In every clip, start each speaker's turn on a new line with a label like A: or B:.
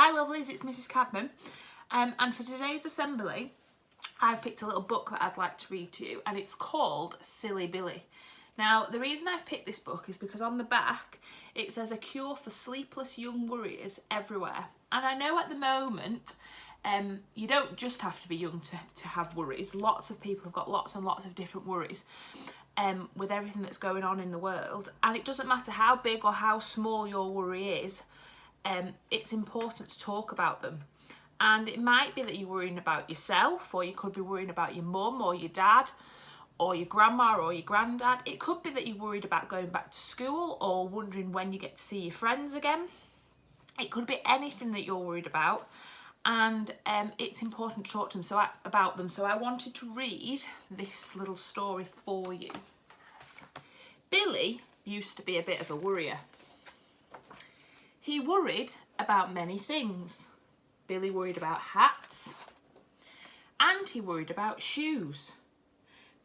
A: Hi lovelies, it's Mrs Cadman, and for today's assembly I've picked a little book that I'd like to read to you, and it's called Silly Billy. Now the reason I've picked this book is because on the back it says a cure for sleepless young worriers everywhere, and I know at the moment you don't just have to be young to have worries. Lots of people have got lots and lots of different worries with everything that's going on in the world, and it doesn't matter how big or how small your worry is. It's important to talk about them. And it might be that you're worrying about yourself, or you could be worrying about your mum or your dad or your grandma or your granddad. It could be that you're worried about going back to school or wondering when you get to see your friends again. It could be anything that you're worried about, and it's important to talk to them about them. So I wanted to read this little story for you. Billy used to be a bit of a worrier. He worried about many things. Billy worried about hats, and he worried about shoes.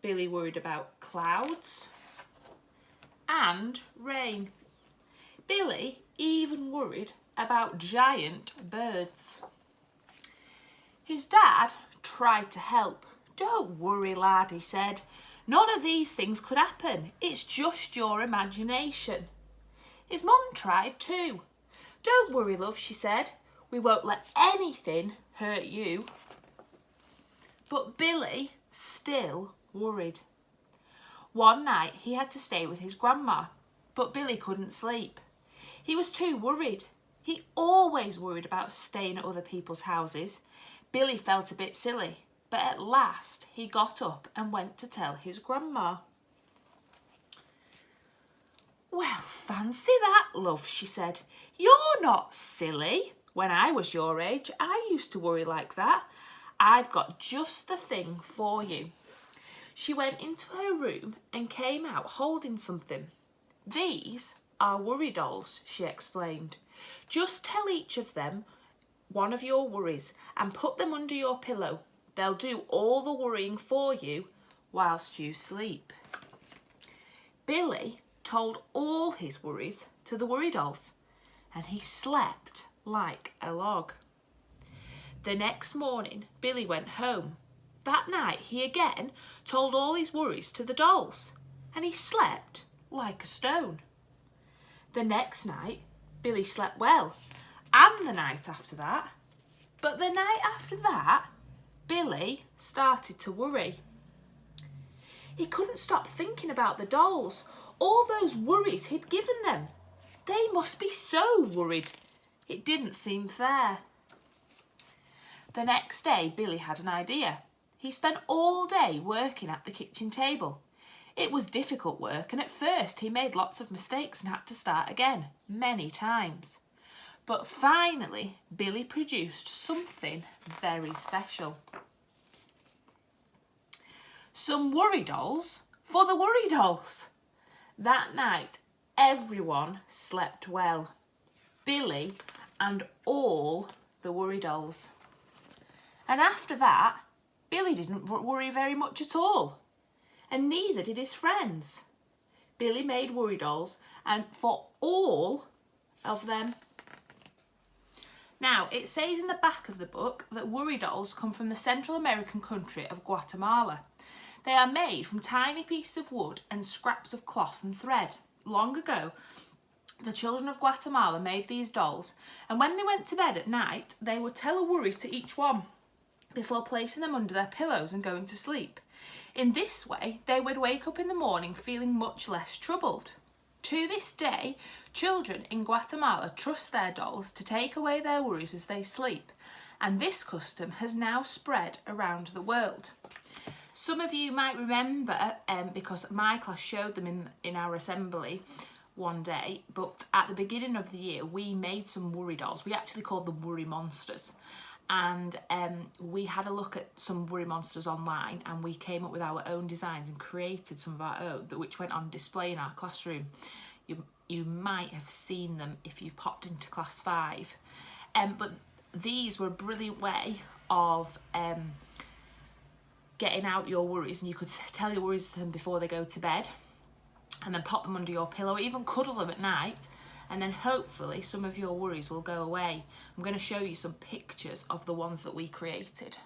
A: Billy worried about clouds and rain. Billy even worried about giant birds. His dad tried to help. "Don't worry, lad," he said. "None of these things could happen. It's just your imagination." His mum tried too. "Don't worry, love," she said. "We won't let anything hurt you." But Billy still worried. One night he had to stay with his grandma, but Billy couldn't sleep. He was too worried. He always worried about staying at other people's houses. Billy felt a bit silly, but at last he got up and went to tell his grandma. "Well, fancy that, love," she said. "You're not silly. When I was your age, I used to worry like that. I've got just the thing for you." She went into her room and came out holding something. "These are worry dolls," she explained. "Just tell each of them one of your worries and put them under your pillow. They'll do all the worrying for you whilst you sleep." Billy told all his worries to the worry dolls, and he slept like a log. The next morning, Billy went home. That night, he again told all his worries to the dolls, and he slept like a stone. The next night, Billy slept well, and the night after that. But the night after that, Billy started to worry. He couldn't stop thinking about the dolls, all those worries he'd given them. They must be so worried. It didn't seem fair. The next day, Billy had an idea. He spent all day working at the kitchen table. It was difficult work, and at first he made lots of mistakes and had to start again many times. But finally, Billy produced something very special. Some worry dolls for the worry dolls. That night, everyone slept well. Billy and all the worry dolls. And after that, Billy didn't worry very much at all, and neither did his friends. Billy made worry dolls, and for all of them. Now, it says in the back of the book that worry dolls come from the Central American country of Guatemala. They are made from tiny pieces of wood and scraps of cloth and thread. Long ago, the children of Guatemala made these dolls, and when they went to bed at night, they would tell a worry to each one before placing them under their pillows and going to sleep. In this way, they would wake up in the morning feeling much less troubled. To this day, children in Guatemala trust their dolls to take away their worries as they sleep, and this custom has now spread around the world. Some of you might remember, because my class showed them in our assembly one day, but at the beginning of the year we made some worry dolls. We actually called them worry monsters, and we had a look at some worry monsters online, and we came up with our own designs and created some of our own, which went on display in our classroom. You might have seen them if you've popped into class 5, but these were a brilliant way of getting out your worries, and you could tell your worries to them before they go to bed and then pop them under your pillow, even cuddle them at night, and then hopefully some of your worries will go away. I'm going to show you some pictures of the ones that we created.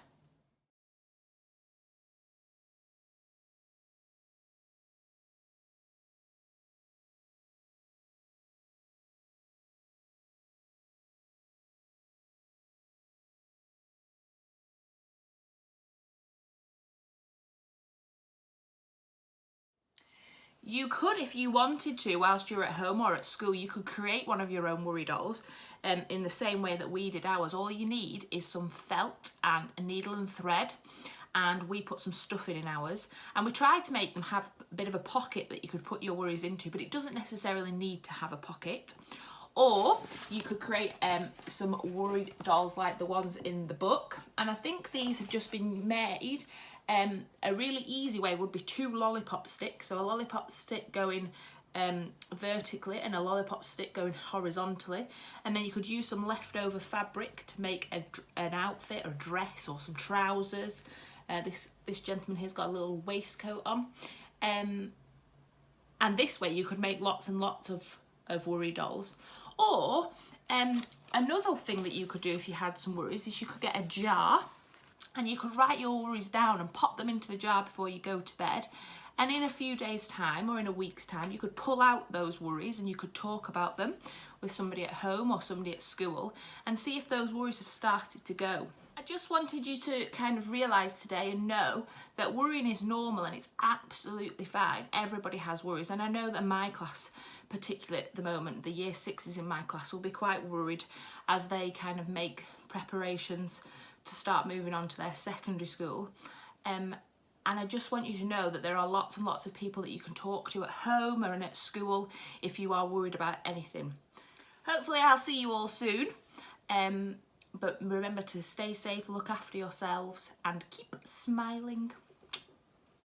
A: You could, if you wanted to, whilst you're at home or at school, you could create one of your own worry dolls in the same way that we did ours. All you need is some felt and a needle and thread, and we put some stuff in ours, and we tried to make them have a bit of a pocket that you could put your worries into, but it doesn't necessarily need to have a pocket. Or you could create some worry dolls like the ones in the book, and I think these have just been made. A really easy way would be 2 lollipop sticks, so a lollipop stick going vertically and a lollipop stick going horizontally, and then you could use some leftover fabric to make an outfit or dress or some trousers. This gentleman here's got a little waistcoat on, and this way you could make lots and lots of worry dolls. Or another thing that you could do if you had some worries is you could get a jar, and you could write your worries down and pop them into the jar before you go to bed. And in a few days' time or in a week's time, you could pull out those worries and you could talk about them with somebody at home or somebody at school and see if those worries have started to go. I just wanted you to kind of realise today and know that worrying is normal and it's absolutely fine. Everybody has worries, and I know that my class, particularly at the moment, the year 6s in my class will be quite worried as they kind of make preparations to start moving on to their secondary school. And I just want you to know that there are lots and lots of people that you can talk to at home or at school if you are worried about anything. Hopefully I'll see you all soon. But remember to stay safe, look after yourselves, and keep smiling.